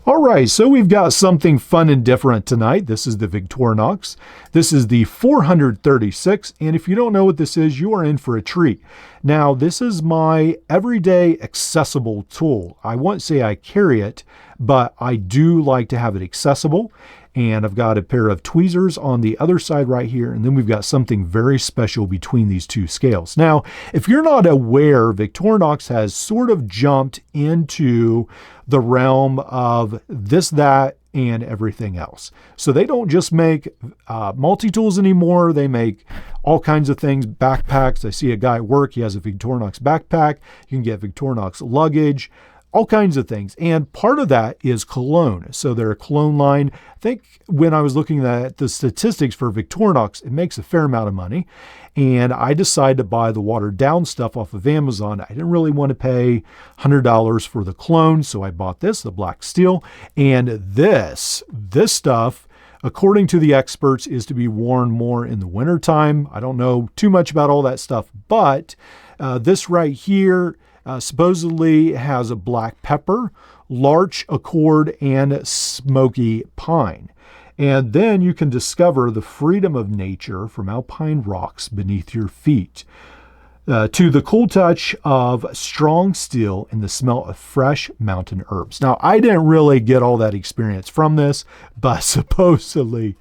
All right, so we've got something fun and different tonight. This is the Victorinox. This is the 436, and if you don't know what this is, you are in for a treat. Now, this is my everyday accessible tool. I won't say I carry it, but I do like to have it accessible. And I've got a pair of tweezers on the other side right here, and then we've got something very special between these two scales. Now, if you're not aware, Victorinox has sort of jumped into the realm of this, that, and everything else. So they don't just make multi-tools anymore. They make all kinds of things, backpacks. I see a guy at work, he has a Victorinox backpack. You can get Victorinox luggage, all kinds of things. And part of that is cologne. So they're a cologne line. I think when I was looking at the statistics for Victorinox, it makes a fair amount of money. And I decided to buy the watered down stuff off of Amazon. I didn't really want to pay $100 for the cologne. So I bought this, the black steel. And this stuff, according to the experts, is to be worn more in the wintertime. I don't know too much about all that stuff, but this right here, supposedly has a black pepper, larch accord, and smoky pine. And then you can discover the freedom of nature from alpine rocks beneath your feet, to the cool touch of strong steel and the smell of fresh mountain herbs. Now, I didn't really get all that experience from this, but supposedly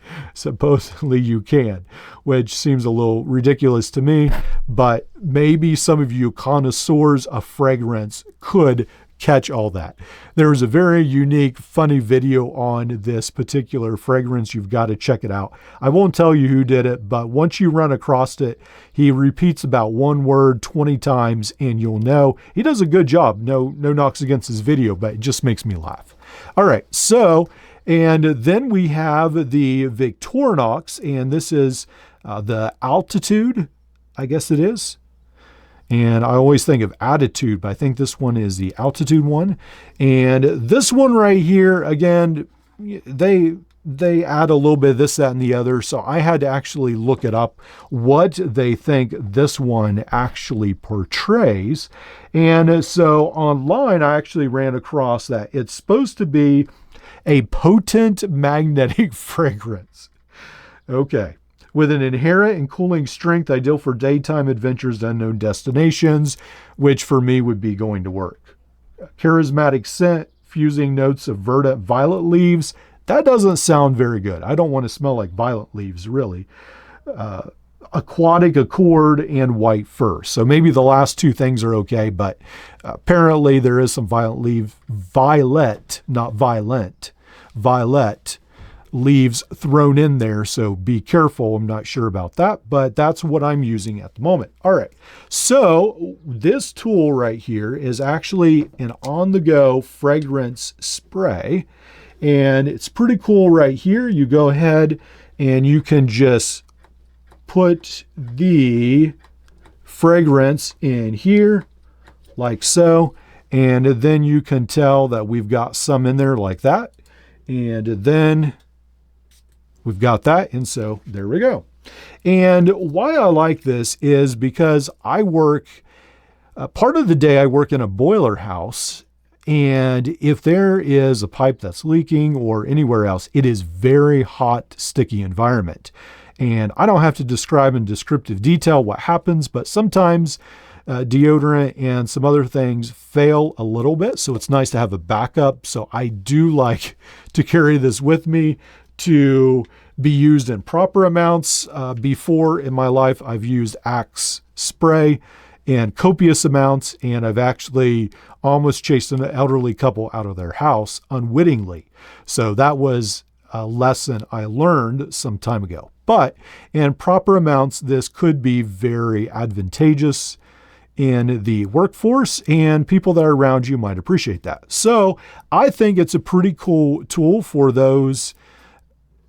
you can, which seems a little ridiculous to me, but maybe some of you connoisseurs of fragrance could catch all that. There is a very unique, funny video on this particular fragrance. You've got to check it out. I won't tell you who did it, but once you run across it, he repeats about one word 20 times and you'll know. He does a good job. No knocks against his video, but it just makes me laugh. All right, so, and then we have the Victorinox, and this is the Altitude, I guess it is. And I always think of Attitude, but I think this one is the Altitude one. And this one right here, again, they add a little bit of this, that, and the other. So I had to actually look it up, what they think this one actually portrays. And so online, I actually ran across that it's supposed to be a potent magnetic fragrance. Okay. With an inherent and cooling strength, ideal for daytime adventures to unknown destinations, which for me would be going to work. Charismatic scent, fusing notes of verdant violet leaves. That doesn't sound very good. I don't want to smell like violet leaves, really. Aquatic accord and white fur. So maybe the last two things are okay, but apparently there is some violet, not violent, violet leaves thrown in there, so be careful. I'm not sure about that, but that's what I'm using at the moment. All right, so this tool right here is actually an on-the-go fragrance spray, and it's pretty cool right here. You go ahead and you can just put the fragrance in here like so, and then you can tell that we've got some in there like that, and then we've got that, and so there we go. And why I like this is because I work, part of the day I work in a boiler house, and if there is a pipe that's leaking or anywhere else, it is very hot, sticky environment. And I don't have to describe in descriptive detail what happens, but sometimes deodorant and some other things fail a little bit, so it's nice to have a backup. So I do like to carry this with me to be used in proper amounts. Before in my life, I've used Axe spray in copious amounts, and I've actually almost chased an elderly couple out of their house unwittingly. So that was a lesson I learned some time ago. But in proper amounts, this could be very advantageous in the workforce, and people that are around you might appreciate that. So I think it's a pretty cool tool for those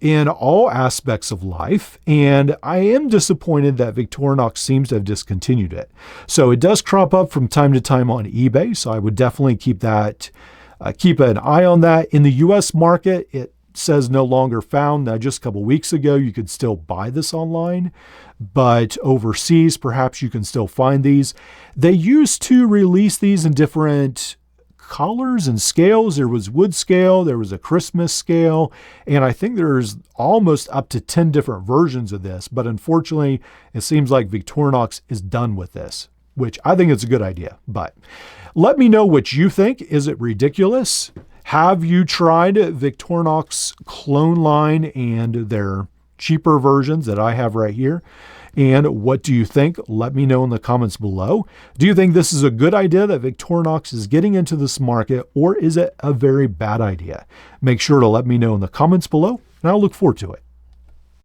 in all aspects of life, and I am disappointed that Victorinox seems to have discontinued it. So it does crop up from time to time on eBay, so I would definitely keep an eye on that. In the US market, it says no longer found. Now, just a couple weeks ago, you could still buy this online, but overseas, perhaps you can still find these. They used to release these in different colors and scales. There was wood scale, there was a Christmas scale, and I think there's almost up to 10 different versions of this. But unfortunately, it seems like Victorinox is done with this, which I think is a good idea. But let me know what you think. Is it ridiculous? Have you tried Victorinox clone line and their cheaper versions that I have right here? And what do you think? Let me know in the comments below. Do you think this is a good idea that Victorinox is getting into this market, or is it a very bad idea? Make sure to let me know in the comments below, and I'll look forward to it.